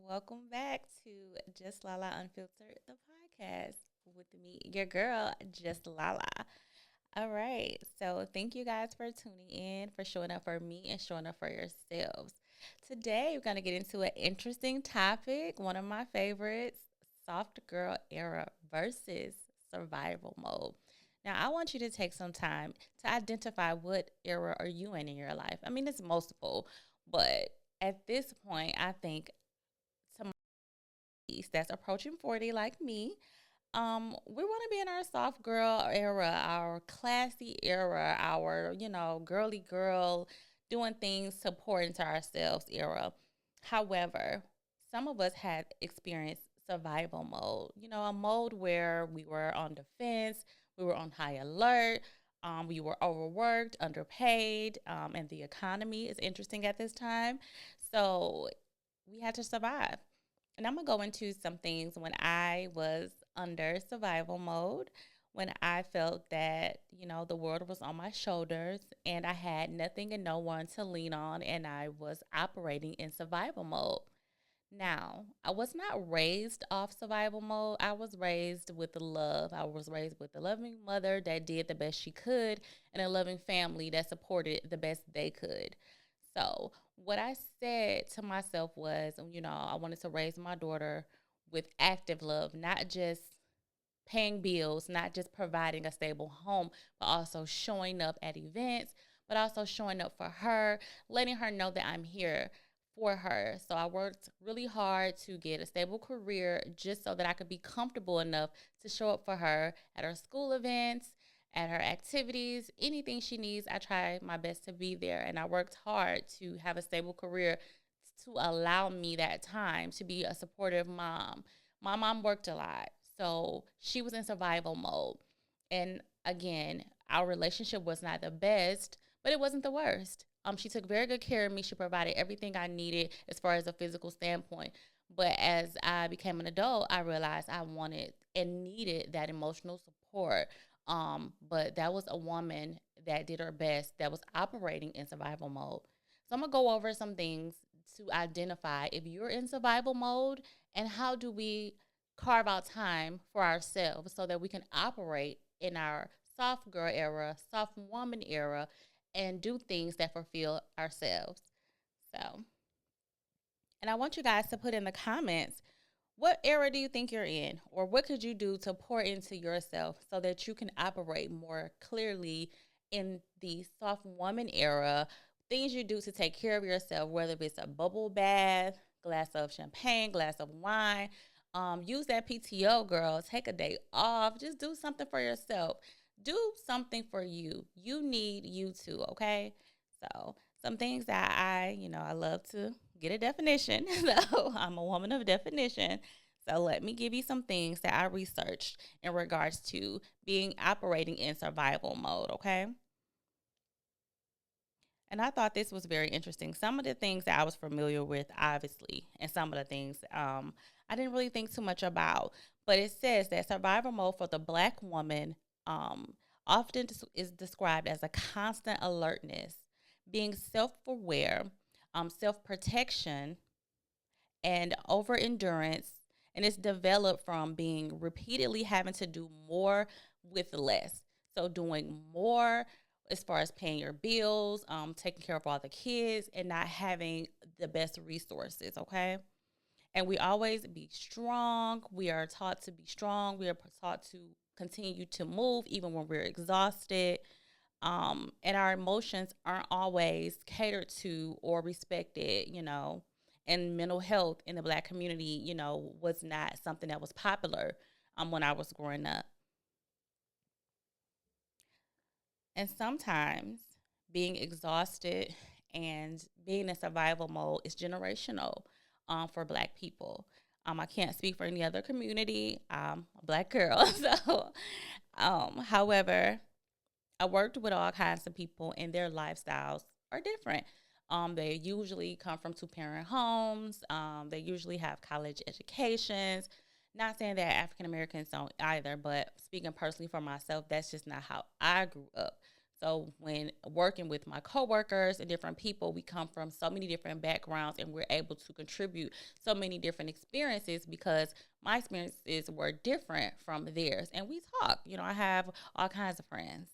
Welcome back to Just Lala Unfiltered, the podcast with me, your girl, Just Lala. All right, so thank you guys for tuning in, for showing up for me, and showing up for yourselves. Today, we're going to get into an interesting topic, one of my favorites, soft girl era versus survival mode. Now, I want you to take some time to identify what era are you in your life. I mean, it's multiple, but at this point, I think that's approaching 40 like me, we want to be in our soft girl era, our classy era, our, girly girl doing things to pour into ourselves era. However, some of us had experienced survival mode, a mode where we were on defense, we were on high alert, we were overworked, underpaid, and the economy is interesting at this time. So we had to survive. And I'm going to go into some things when I was under survival mode, when I felt that, the world was on my shoulders and I had nothing and no one to lean on, and I was operating in survival mode. Now, I was not raised off survival mode. I was raised with the love. I was raised with a loving mother that did the best she could and a loving family that supported the best they could. So, what I said to myself was, I wanted to raise my daughter with active love, not just paying bills, not just providing a stable home, but also showing up at events, but also showing up for her, letting her know that I'm here for her. So I worked really hard to get a stable career just so that I could be comfortable enough to show up for her at her school events, at her activities, anything she needs. I try my best to be there, and I worked hard to have a stable career to allow me that time to be a supportive mom. My mom worked a lot, so she was in survival mode. And again, our relationship was not the best, but it wasn't the worst. She took very good care of me. She provided everything I needed as far as a physical standpoint. But as I became an adult, I realized I wanted and needed that emotional support. But that was a woman that did her best, that was operating in survival mode. So I'm gonna go over some things to identify if you're in survival mode, and how do we carve out time for ourselves so that we can operate in our soft girl era, soft woman era, and do things that fulfill ourselves. So, and I want you guys to put in the comments, what era do you think you're in? Or what could you do to pour into yourself so that you can operate more clearly in the soft woman era? Things you do to take care of yourself, whether it's a bubble bath, glass of champagne, glass of wine. Use that PTO, girl. Take a day off. Just do something for yourself. Do something for you. You need you too, okay? So, some things that I love to get a definition. So, I'm a woman of definition. So, let me give you some things that I researched in regards to being operating in survival mode, okay? And I thought this was very interesting. Some of the things that I was familiar with, obviously, and some of the things I didn't really think too much about. But it says that survival mode for the black woman often is described as a constant alertness, being self aware, self protection, and over endurance. And it's developed from being repeatedly having to do more with less. So, doing more as far as paying your bills, taking care of all the kids, and not having the best resources, okay? And we always be strong. We are taught to be strong. We are taught to continue to move even when we're exhausted. And our emotions aren't always catered to or respected, and mental health in the black community, was not something that was popular when I was growing up. And sometimes being exhausted and being in survival mode is generational for black people. I can't speak for any other community. I'm a black girl. So, however, I worked with all kinds of people, and their lifestyles are different. They usually come from two-parent homes. They usually have college educations. Not saying that African Americans don't either, but speaking personally for myself, that's just not how I grew up. So when working with my coworkers and different people, we come from so many different backgrounds and we're able to contribute so many different experiences because my experiences were different from theirs. And we talk. I have all kinds of friends.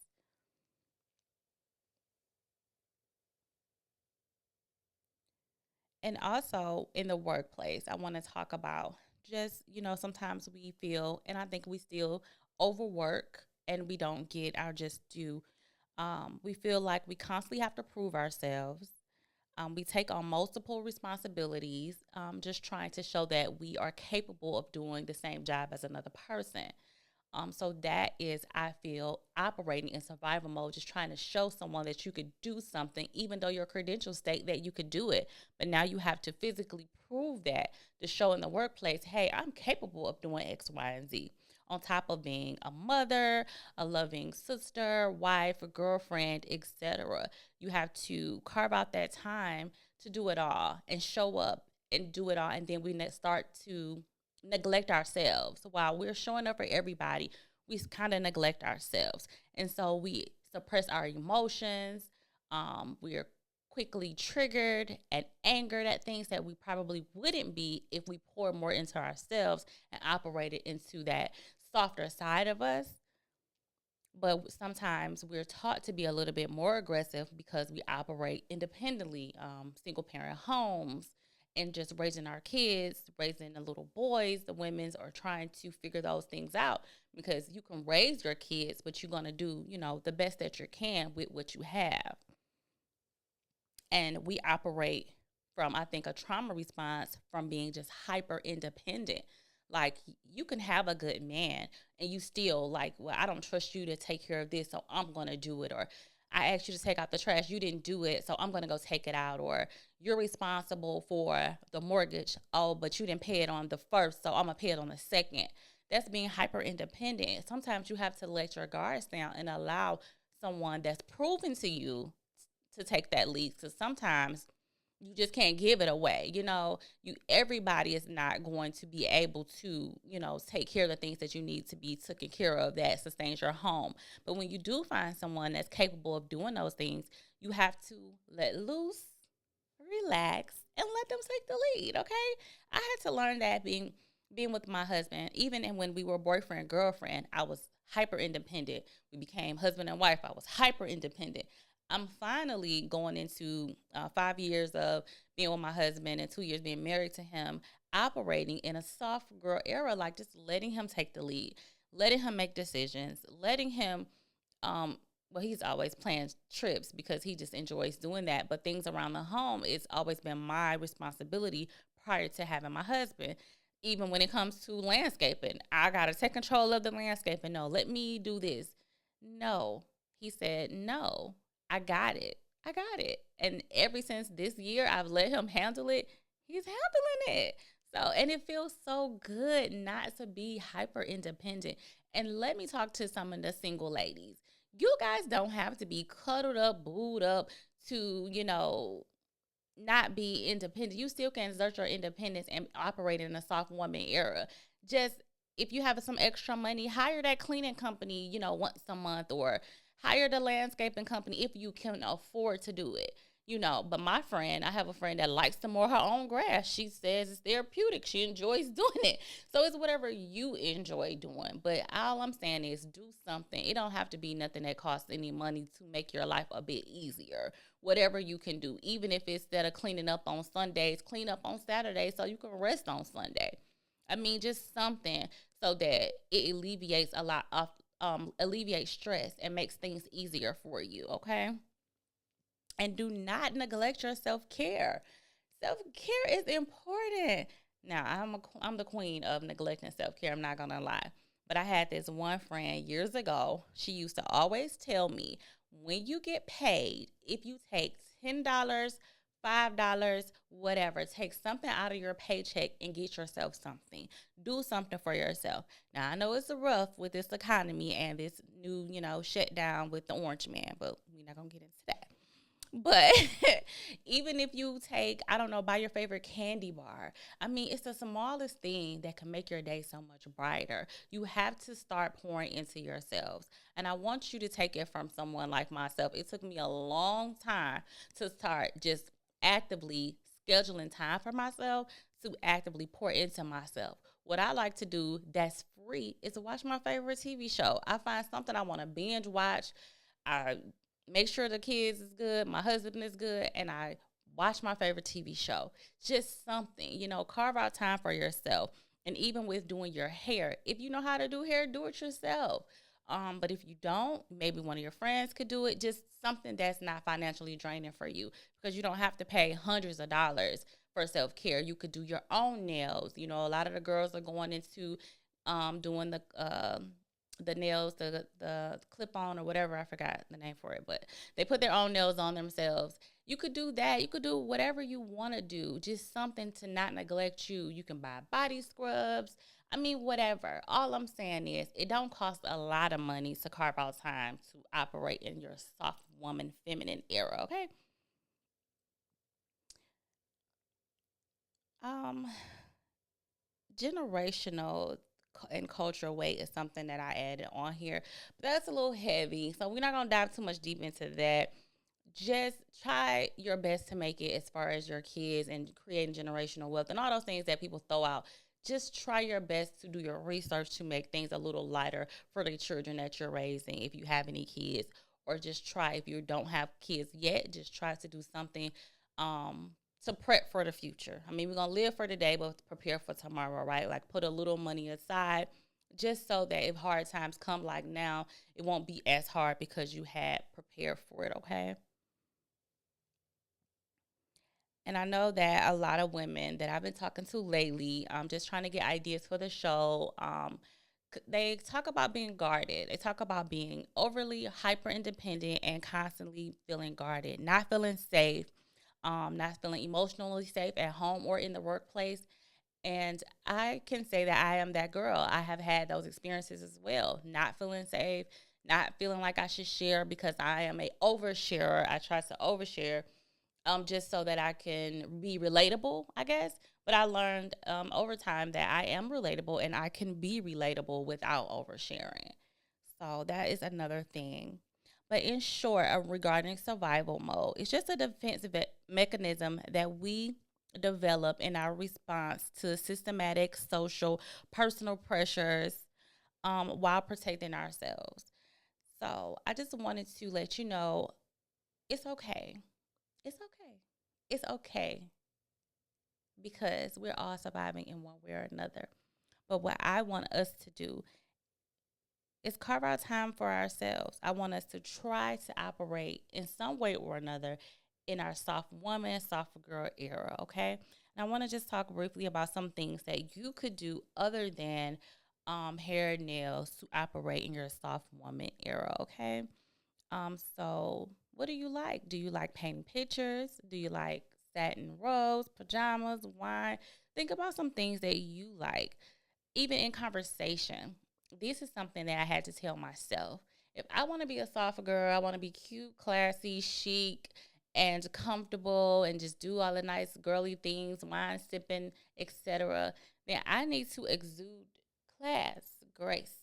And also in the workplace, I want to talk about just, sometimes we feel, and I think we still overwork and we don't get our just due. We feel like we constantly have to prove ourselves. We take on multiple responsibilities, just trying to show that we are capable of doing the same job as another person. So that is, I feel, operating in survival mode, just trying to show someone that you could do something, even though your credentials state that you could do it. But now you have to physically prove that to show in the workplace, hey, I'm capable of doing X, Y, and Z. On top of being a mother, a loving sister, wife, a girlfriend, etc. You have to carve out that time to do it all and show up and do it all. And then we start to neglect ourselves. While we're showing up for everybody, we kind of neglect ourselves. And so we suppress our emotions. We're quickly triggered and angered at things that we probably wouldn't be if we pour more into ourselves and operated into that softer side of us. But sometimes we're taught to be a little bit more aggressive because we operate independently, single parent homes, and just raising our kids, raising the little boys, the women's are trying to figure those things out because you can raise your kids, but you're going to do, the best that you can with what you have. And we operate from, I think, a trauma response from being just hyper independent. Like, you can have a good man and you still, like, well, I don't trust you to take care of this, so I'm going to do it. Or I asked you to take out the trash, you didn't do it, so I'm going to go take it out. Or you're responsible for the mortgage, oh, but you didn't pay it on the first, so I'm going to pay it on the second. That's being hyper independent. Sometimes you have to let your guards down and allow someone that's proven to you to take that lead, because sometimes you just can't give it away. Everybody is not going to be able to, take care of the things that you need to be taken care of that sustains your home. But when you do find someone that's capable of doing those things, you have to let loose, relax, and let them take the lead. Okay, I had to learn that being with my husband. Even when we were boyfriend girlfriend, I was hyper independent. We became husband and wife, I was hyper independent. I'm finally going into 5 years of being with my husband and 2 years being married to him, operating in a soft girl era, like just letting him take the lead, letting him make decisions, letting him, well, he's always planning trips because he just enjoys doing that. But things around the home, it's always been my responsibility prior to having my husband. Even when it comes to landscaping, I got to take control of the landscaping. No, let me do this. No, he said, no, I got it. I got it. And ever since this year, I've let him handle it. He's handling it. So, and it feels so good not to be hyper independent. And let me talk to some of the single ladies. You guys don't have to be cuddled up, booed up to, not be independent. You still can exert your independence and operate in a soft woman era. Just if you have some extra money, hire that cleaning company, once a month, or hire the landscaping company if you can afford to do it. But I have a friend that likes to mow her own grass. She says it's therapeutic. She enjoys doing it. So it's whatever you enjoy doing. But all I'm saying is do something. It don't have to be nothing that costs any money to make your life a bit easier. Whatever you can do, even if it's instead of cleaning up on Sundays, clean up on Saturdays so you can rest on Sunday. I mean, just something so that it alleviates a lot of alleviates stress and makes things easier for you. Okay, and do not neglect your self care. Self care is important. Now, I'm the queen of neglecting self care. I'm not gonna lie, but I had this one friend years ago. She used to always tell me, when you get paid, if you take $10, $5, whatever, take something out of your paycheck and get yourself something. Do something for yourself. Now, I know it's rough with this economy and this new, shutdown with the orange man, but we're not gonna get into that. But even if you take, I don't know, buy your favorite candy bar. I mean, it's the smallest thing that can make your day so much brighter. You have to start pouring into yourselves. And I want you to take it from someone like myself. It took me a long time to start just actively scheduling time for myself to actively pour into myself. What I like to do that's free is to watch my favorite TV show. I find something I want to binge watch. I make sure the kids is good, my husband is good, and I watch my favorite TV show. Just something, carve out time for yourself. And even with doing your hair, if you know how to do hair, do it yourself. But if you don't, maybe one of your friends could do it. Just something that's not financially draining for you, because you don't have to pay hundreds of dollars for self care. You could do your own nails. A lot of the girls are going into doing the nails, the clip on or whatever. I forgot the name for it, but they put their own nails on themselves. You could do that. You could do whatever you want to do. Just something to not neglect you. You can buy body scrubs. I mean, whatever. All I'm saying is it don't cost a lot of money to carve out time to operate in your soft woman feminine era, okay? Um Generational and cultural weight is something that I added on here, but that's a little heavy. So we're not gonna dive too much deep into that. Just try your best to make it as far as your kids and creating generational wealth and all those things that people throw out. Just try your best to do your research to make things a little lighter for the children that you're raising if you have any kids, or just try, if you don't have kids yet, just try to do something um to prep for the future. I mean, we're gonna live for today, but prepare for tomorrow, right? Like put a little money aside just so that if hard times come like now, it won't be as hard because you had prepared for it, okay? And I know that a lot of women that I've been talking to lately, just trying to get ideas for the show, they talk about being guarded. They talk about being overly hyper independent and constantly feeling guarded, not feeling safe, not feeling emotionally safe at home or in the workplace. And I can say that I am that girl. I have had those experiences as well, not feeling safe, not feeling like I should share because I am a oversharer. I try to overshare just so that I can be relatable, I guess. But I learned over time that I am relatable and I can be relatable without oversharing. So that is another thing. But in short, regarding survival mode, it's just a defensive mechanism that we develop in our response to systematic social, personal pressures while protecting ourselves. So I just wanted to let you know it's okay. It's okay. It's okay because we're all surviving in one way or another. But what I want us to do is carve out time for ourselves. I want us to try to operate in some way or another in our soft woman, soft girl era, okay? And I want to just talk briefly about some things that you could do other than hair and nails to operate in your soft woman era, okay? So what do you like? Do you like painting pictures? Do you like satin robes, pajamas, wine? Think about some things that you like. Even in conversation, this is something that I had to tell myself. If I want to be a soft girl, I want to be cute, classy, chic, and comfortable, and just do all the nice girly things, wine sipping, etc., then I need to exude class, grace.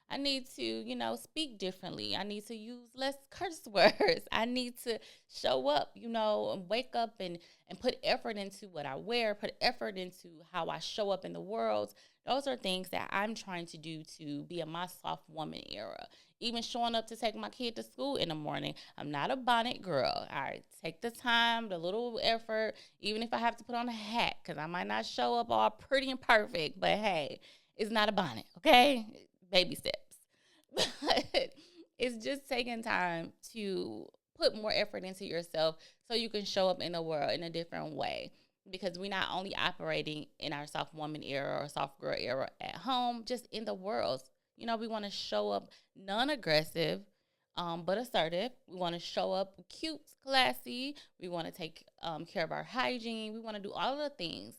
I need to, speak differently. I need to use less curse words. I need to show up, and wake up and put effort into what I wear, put effort into how I show up in the world. Those are things that I'm trying to do to be in my soft woman era. Even showing up to take my kid to school in the morning. I'm not a bonnet girl. I take the time, the little effort, even if I have to put on a hat, because I might not show up all pretty and perfect, but hey, it's not a bonnet, okay? Baby steps. But it's just taking time to put more effort into yourself so you can show up in the world in a different way. Because we're not only operating in our soft woman era or soft girl era at home, just in the world. We want to show up non aggressive, but assertive. We want to show up cute, classy. We want to take care of our hygiene. We want to do all of the things.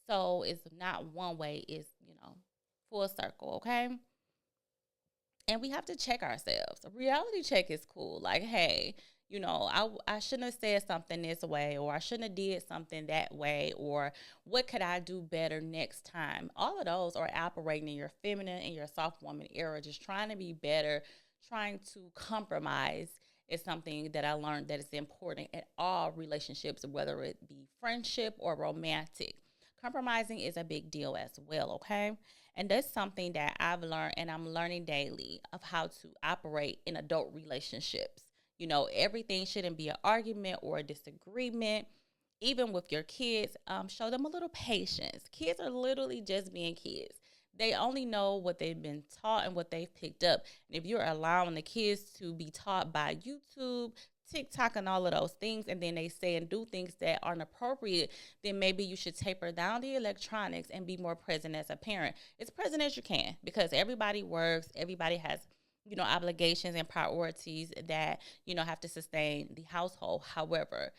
So it's not one way, it's, full circle, okay? And we have to check ourselves. A reality check is cool. Like, hey, I shouldn't have said something this way, or I shouldn't have did something that way, or what could I do better next time? All of those are operating in your feminine and your soft woman era, just trying to be better, trying to compromise is something that I learned that is important in all relationships, whether it be friendship or romantic. Compromising is a big deal as well, okay? And that's something that I've learned and I'm learning daily of how to operate in adult relationships. Everything shouldn't be an argument or a disagreement. Even with your kids, show them a little patience. Kids are literally just being kids. They only know what they've been taught and what they've picked up. And if you're allowing the kids to be taught by YouTube, TikTok, and all of those things, and then they say and do things that aren't appropriate, then maybe you should taper down the electronics and be more present as a parent. As present as you can, because everybody works, everybody has obligations and priorities that have to sustain the household. However,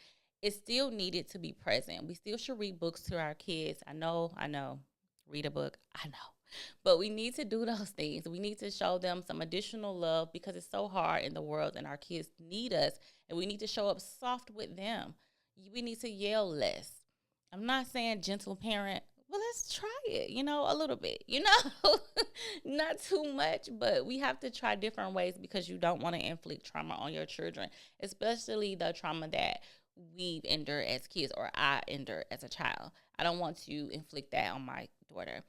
it's still needed to be present. We still should read books to our kids. I know, read a book, I know. But we need to do those things. We need to show them some additional love because it's so hard in the world and our kids need us, and we need to show up soft with them. We need to yell less. I'm not saying gentle parent. Well, let's try it, a little bit, not too much, but we have to try different ways because you don't want to inflict trauma on your children, especially the trauma that we've endured as kids or I endured as a child. I don't want to inflict that on my daughter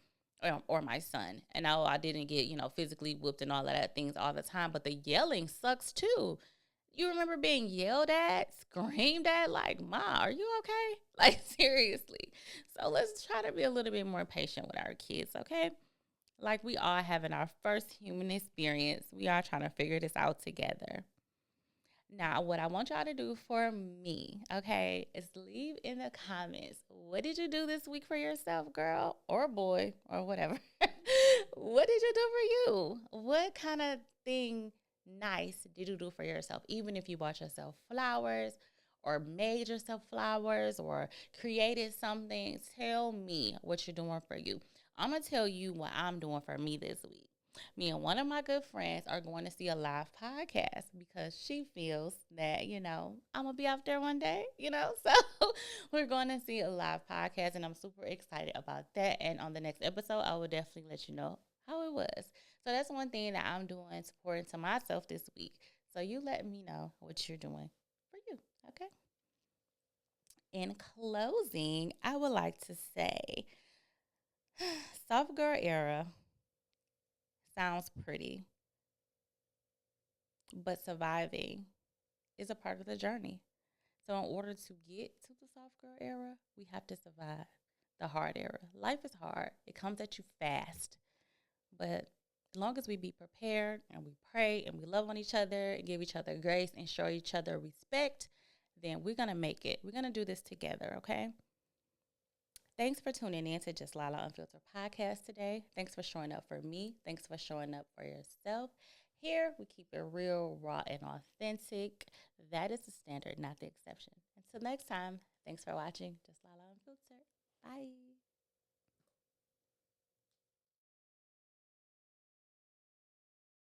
or my son. And no, I didn't get, physically whooped and all of that things all the time, but the yelling sucks too. You remember being yelled at, screamed at, like, Ma, are you okay? Like, seriously. So let's try to be a little bit more patient with our kids, okay? Like we are having our first human experience. We are trying to figure this out together. Now, what I want y'all to do for me, okay, is leave in the comments. What did you do this week for yourself, girl or boy or whatever? What did you do for you? What kind of thing nice did you do for yourself? Even if you bought yourself flowers or made yourself flowers or created something, tell me what you're doing for you. I'm going to tell you what I'm doing for me this week. Me and one of my good friends are going to see a live podcast because she feels that, I'm going to be out there one day, So we're going to see a live podcast and I'm super excited about that. And on the next episode, I will definitely let you know how it was. So that's one thing that I'm doing, supporting to myself this week. So you let me know what you're doing for you, okay? In closing, I would like to say, soft girl era sounds pretty, but surviving is a part of the journey. So in order to get to the soft girl era, we have to survive the hard era. Life is hard. It comes at you fast. But as long as we be prepared and we pray and we love on each other and give each other grace and show each other respect, then we're going to make it. We're going to do this together, okay? Thanks for tuning in to Just Lala Unfiltered podcast today. Thanks for showing up for me. Thanks for showing up for yourself. Here, we keep it real, raw, and authentic. That is the standard, not the exception. Until next time, thanks for watching. Just